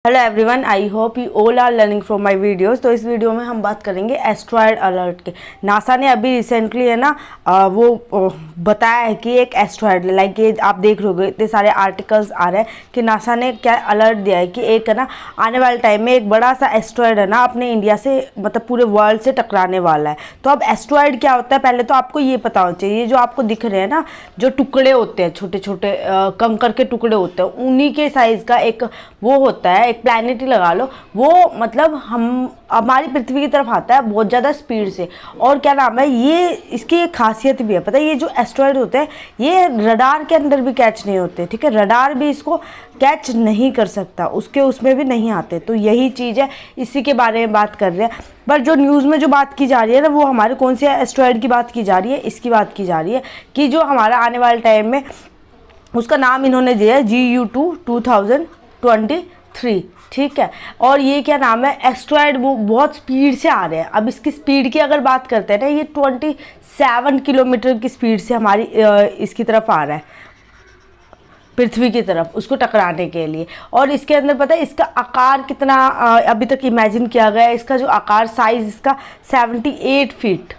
Hello everyone, I hope you all are learning from my videos. तो इस video में हम बात करेंगे एस्ट्रॉयड अलर्ट के। नासा ने अभी रिसेंटली है ना वो बताया है कि एक एस्ट्रॉयड लाइक ये आप देख रहे हो इतने सारे आर्टिकल्स आ रहे हैं कि नासा ने क्या अलर्ट दिया है कि एक है ना आने वाले टाइम में एक बड़ा सा एस्ट्रॉयड है ना अपने इंडिया से मतलब पूरे वर्ल्ड से टकराने वाला है। तो अब एस्ट्रॉयड क्या होता है पहले तो आपको ये पता होना चाहिए। जो आपको दिख रहे हैं ना जो टुकड़े होते हैं छोटे छोटे कंकर के टुकड़े होते हैं उन्हीं के साइज़ का एक वो होता है, एक प्लैनेट ही लगा लो। वो मतलब हमारी पृथ्वी की तरफ आता है बहुत ज़्यादा स्पीड से। और क्या नाम है ये, इसकी एक खासियत भी है पता है, ये जो एस्ट्रॉयड होते हैं ये रडार के अंदर भी कैच नहीं होते, ठीक है। रडार भी इसको कैच नहीं कर सकता, उसके उसमें भी नहीं आते। तो यही चीज़ है, इसी के बारे में बात कर रहे हैं। पर जो न्यूज़ में जो बात की जा रही है ना वो हमारे कौन से एस्ट्रॉयड की बात की जा रही है, इसकी बात की जा रही है कि जो हमारा आने वाले टाइम में उसका नाम इन्होंने दिया है GU2 2023, ठीक है। और ये क्या नाम है एस्ट्रॉयड, वो बहुत स्पीड से आ रहे हैं। अब इसकी स्पीड की अगर बात करते हैं ना ये 27 किलोमीटर की स्पीड से हमारी इसकी तरफ आ रहा है, पृथ्वी की तरफ उसको टकराने के लिए। और इसके अंदर पता है इसका आकार कितना अभी तक इमेजिन किया गया है। इसका जो आकार साइज इसका 78 फीट,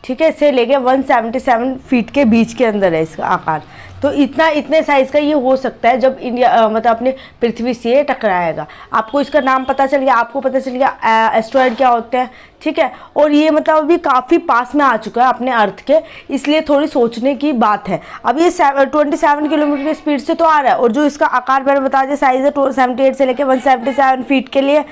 ठीक है, से लेके 177 फीट के बीच के अंदर है इसका आकार। तो इतने साइज़ का ये हो सकता है जब इंडिया मतलब अपने पृथ्वी से टकराएगा। आपको इसका नाम पता चल गया, आपको पता चल गया एस्ट्रॉयड क्या होते हैं, ठीक है। और ये मतलब अभी काफ़ी पास में आ चुका है अपने अर्थ के, इसलिए थोड़ी सोचने की बात है। अब ये 27 किलोमीटर की स्पीड से तो आ रहा है और जो इसका आकार मैंने बता दिया साइज़ है 78 से लेकर 177 फीट के लिए।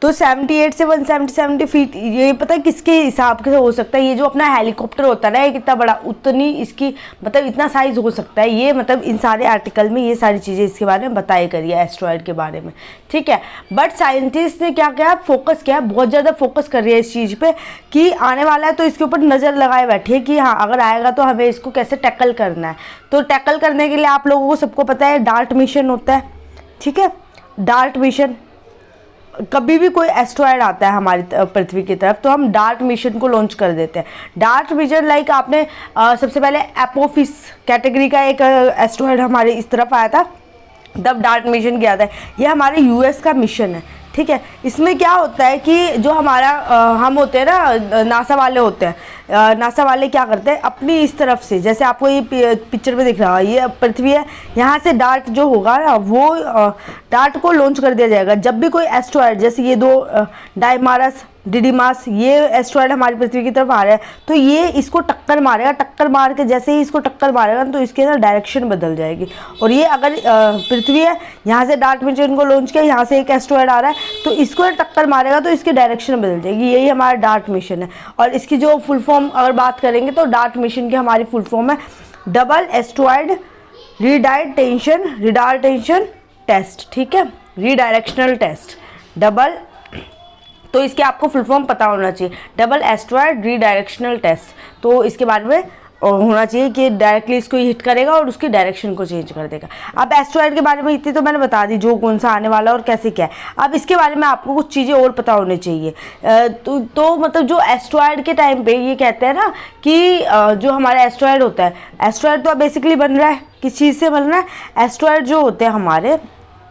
तो 78 से 177 फीट ये पता है किसके हिसाब से हो सकता है। ये जो अपना हेलीकॉप्टर होता है ना ये कितना बड़ा, उतनी इसकी मतलब इतना साइज हो सकता है। ये मतलब इन सारे आर्टिकल में ये सारी चीज़ें इसके बारे में बताई करी है एस्ट्रॉयड के बारे में, ठीक है। बट साइंटिस्ट ने क्या किया, फोकस किया, बहुत ज़्यादा फोकस कर रही है इस चीज़ पे कि आने वाला है तो इसके ऊपर नज़र लगाए बैठे कि हाँ अगर आएगा तो हमें इसको कैसे टैकल करना है। तो टैकल करने के लिए आप लोगों को सबको पता है डार्ट मिशन होता है, ठीक है। डार्ट मिशन, कभी भी कोई एस्ट्रॉयड आता है हमारी पृथ्वी की तरफ तो हम डार्ट मिशन को लॉन्च कर देते हैं। डार्ट मिशन लाइक आपने सबसे पहले एपोफिस कैटेगरी का एक एस्ट्रॉयड हमारे इस तरफ आया था, तब डार्ट मिशन किया था। ये हमारे US का मिशन है, ठीक है। इसमें क्या होता है कि जो हमारा हम होते हैं ना नासा वाले होते हैं, नासा वाले क्या करते हैं अपनी इस तरफ से, जैसे आपको ये पिक्चर में दिख रहा है ये पृथ्वी है, यहाँ से डार्ट जो होगा ना वो डार्ट को लॉन्च कर दिया जाएगा। जब भी कोई एस्ट्रॉयड जैसे ये दो डायमारस डिडिमास ये एस्ट्रॉयड हमारी पृथ्वी की तरफ आ रहा है तो ये इसको टक्कर मारेगा। टक्कर मार के जैसे ही इसको टक्कर मारेगा तो इसके ना डायरेक्शन बदल जाएगी। और ये अगर पृथ्वी है यहाँ से डार्ट मिशन को लॉन्च किया, यहाँ से एक एस्ट्रॉयड आ रहा है तो इसको टक्कर मारेगा तो इसकी डायरेक्शन बदल जाएगी। यही हमारा डार्ट मिशन है। और इसकी जो फुल फॉर्म अगर बात करेंगे तो डार्ट मिशन की हमारी फुल फॉर्म है डबल एस्ट्रॉयड रिडायरेक्शन टेस्ट, ठीक है, रीडायरेक्शनल टेस्ट डबल। तो इसके आपको फुल फॉर्म पता होना चाहिए, डबल एस्ट्रॉयड रीडायरेक्शनल टेस्ट। तो इसके बारे में होना चाहिए कि डायरेक्टली इसको हिट करेगा और उसकी डायरेक्शन को चेंज कर देगा। अब एस्ट्रॉयड के बारे में इतनी तो मैंने बता दी जो कौन सा आने वाला और कैसे क्या है। अब इसके बारे में आपको कुछ चीज़ें और पता होनी चाहिए। तो मतलब जो एस्ट्रॉयड के टाइम पे ये कहते हैं ना कि जो हमारा एस्ट्रॉयड होता है, एस्ट्रॉयड तो बेसिकली बन रहा है किस चीज़ से बन रहा है, एस्ट्रॉयड जो होते हैं हमारे,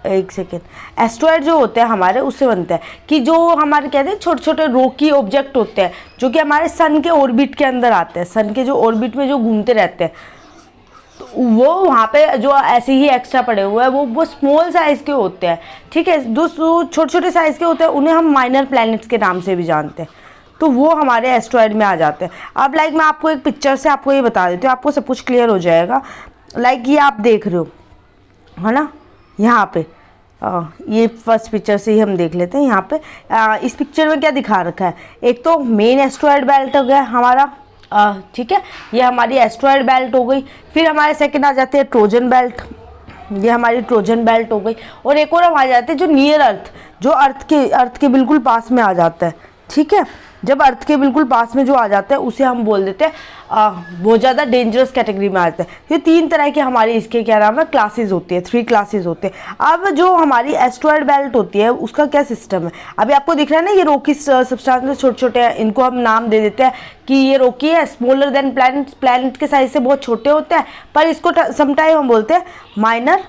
एक सेकेंड, एस्ट्रॉयड जो होते हैं हमारे उससे बनते हैं कि जो हमारे कहते हैं छोटे छोटे रॉकी ऑब्जेक्ट होते हैं जो कि हमारे सन के ऑर्बिट के अंदर आते हैं, सन के जो ऑर्बिट में जो घूमते रहते हैं तो वो वहाँ पे जो ऐसे ही एक्स्ट्रा पड़े हुए हैं वो स्मॉल साइज़ के होते हैं, ठीक है। जो छोटे छोटे साइज़ के होते हैं उन्हें हम माइनर प्लैनेट्स के नाम से भी जानते हैं। तो वो हमारे एस्ट्रॉयड में आ जाते हैं। अब लाइक मैं आपको एक पिक्चर से आपको ये बता देती हूँ, आपको सब कुछ क्लियर हो जाएगा। लाइक ये आप देख रहे हो है ना, यहाँ पे ये फर्स्ट पिक्चर से ही हम देख लेते हैं। यहाँ पे इस पिक्चर में क्या दिखा रखा है, एक तो मेन एस्ट्रॉयड बेल्ट हो गया हमारा, ठीक है, ये हमारी एस्ट्रॉयड बेल्ट हो गई। फिर हमारे सेकंड आ जाते हैं ट्रोजन बेल्ट, ये हमारी ट्रोजन बेल्ट हो गई। और एक और हम आ जाते हैं जो नियर अर्थ, जो अर्थ के बिल्कुल पास में आ जाता है, ठीक है। जब अर्थ के बिल्कुल पास में जो आ जाता है उसे हम बोल देते हैं बहुत ज़्यादा डेंजरस कैटेगरी में आते हैं। ये 3 तरह की हमारी इसके क्या नाम है क्लासेस होती है, 3 क्लासेस होते हैं। अब जो हमारी एस्ट्रॉयड बेल्ट होती है उसका क्या सिस्टम है, अभी आपको दिख रहा है ना ये रॉकी सब्सटेंस छोटे छोटे हैं, इनको हम नाम दे देते हैं कि ये रॉकी है, स्मॉलर देन प्लैनेट के साइज से बहुत छोटे होते हैं, पर इसको समटाइम हम बोलते हैं माइनर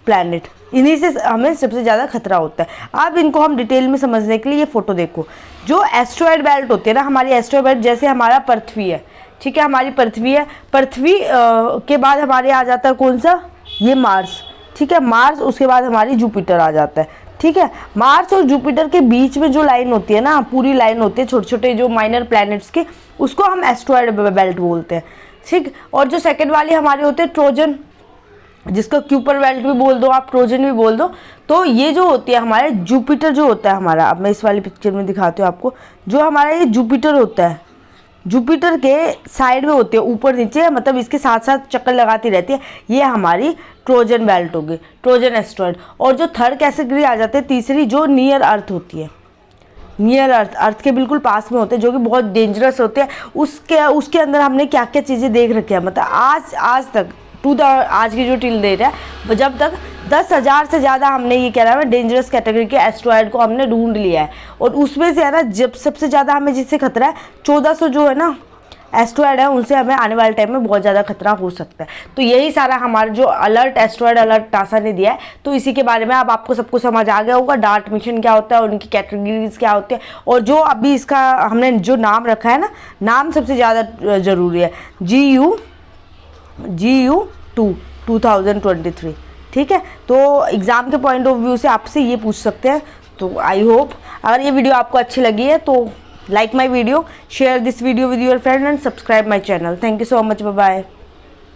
प्लैनेट, इन्हीं से हमें सबसे ज़्यादा खतरा होता है। अब इनको हम डिटेल में समझने के लिए ये फोटो देखो। जो एस्ट्रॉयड बेल्ट होती है ना हमारी, एस्ट्रॉयड बेल्ट जैसे हमारा पृथ्वी है, ठीक है, हमारी पृथ्वी है, पृथ्वी के बाद हमारे आ जाता है कौन सा, ये मार्स, ठीक है, मार्स, उसके बाद हमारी जुपिटर आ जाता है, ठीक है। मार्स और जुपिटर के बीच में जो लाइन होती है ना, पूरी लाइन होती है छोटे छोटे जो माइनर प्लैनेट्स के, उसको हम एस्ट्रॉयड बेल्ट बोलते हैं, ठीक। और जो सेकंड वाली हमारे होते हैं ट्रोजन, जिसको क्यूपर बेल्ट भी बोल दो आप, ट्रोजन भी बोल दो, तो ये जो होती है हमारे जुपिटर जो होता है हमारा, अब मैं इस वाली पिक्चर में दिखाती हूँ आपको, जो हमारा ये जुपिटर होता है, जुपिटर के साइड में होती है, ऊपर नीचे, मतलब इसके साथ साथ चक्कर लगाती रहती है, ये हमारी ट्रोजन बेल्ट होगी, ट्रोजन एस्ट्रॉयड। और जो थर्ड कैटेगरी आ जाती है, तीसरी, जो नियर अर्थ होती है, नियर अर्थ, अर्थ के बिल्कुल पास में होते हैं, जो कि बहुत डेंजरस होते हैं। उसके अंदर हमने क्या क्या चीज़ें देख रखी है, मतलब आज तक आज की जो टिल डेट है, जब तक 10,000 से ज़्यादा हमने ये कह रहा है डेंजरस कैटेगरी के एस्ट्रॉयड को हमने ढूंढ लिया है। और उसमें से है ना, जब सबसे ज़्यादा हमें जिससे खतरा है, 1400 जो है ना एस्ट्रॉयड है, उनसे हमें आने वाले टाइम में बहुत ज़्यादा खतरा हो सकता है। तो यही सारा हमारा जो अलर्ट, एस्ट्रॉयड अलर्ट नासा ने दिया है, तो इसी के बारे में अब आपको सब कुछ समझ आ गया होगा, डार्ट मिशन क्या होता है, उनकी कैटेगरीज क्या होती है, और जो अभी इसका हमने जो नाम रखा है ना, नाम सबसे ज़्यादा ज़रूरी है, GU2 2023, ठीक है। तो एग्ज़ाम के पॉइंट ऑफ व्यू से आपसे ये पूछ सकते हैं। तो आई होप अगर ये वीडियो आपको अच्छी लगी है तो like my video, share this video with your friend and subscribe my channel. Thank you so much, bye bye.